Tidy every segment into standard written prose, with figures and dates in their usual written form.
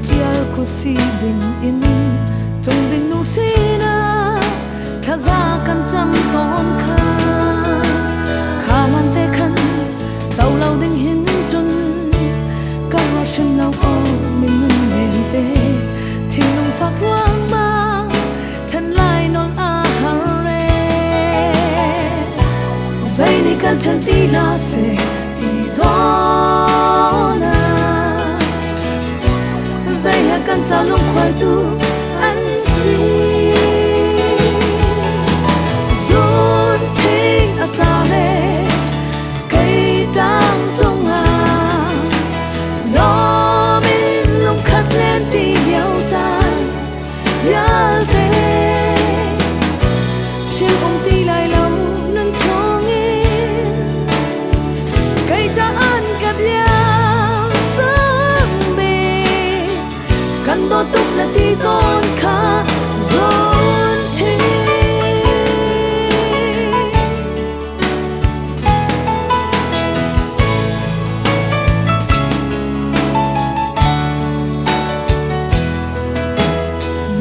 dial ko si bin in tung ding nu sina kaza kan cham ton kha khalan te khan chau lau ding hin chun ka ho shin lau o min nun nen te thing nong phak wang mang than lai non a har re zai ni kan chan ti la se ti zo kan ta lung khoai tu an si zun thing a ta me kai dang tung a lo min lung khat len ti yau tan yal te chim ti lai lâu nâng thong in kai ta an ka bia kan do tuk na ti ton kha zon the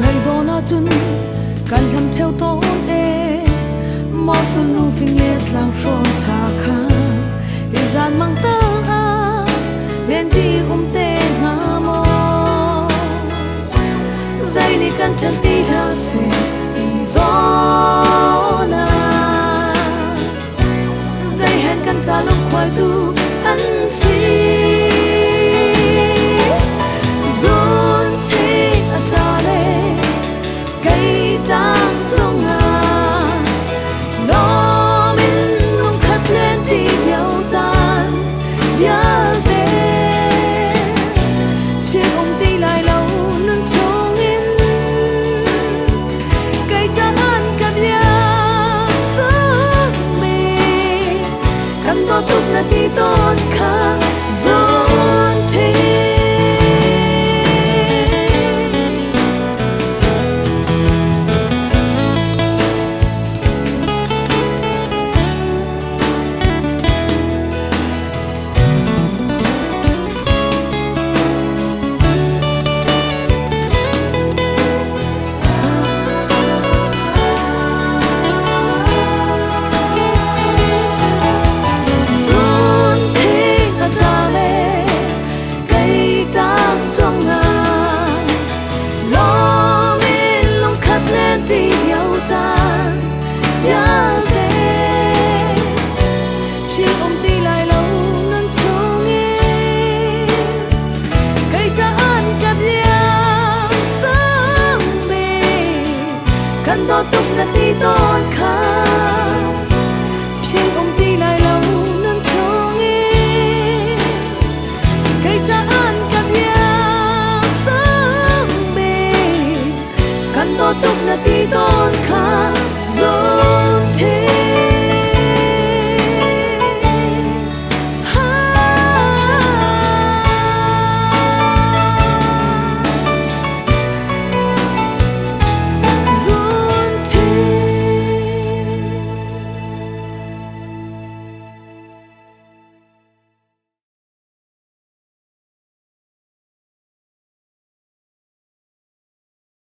ngày vô na chun kan lam theo ton e mo su lu phing let lang shon tha kha izan mang ta a len di te na mo zai ni kan chan ti la se ti zo na zai han kan ta lung khoai tu an si zun thing a ta le kai dang tung a lo min lung khat len ti yau tan ya de che ti lai lâu nun tuk na ti to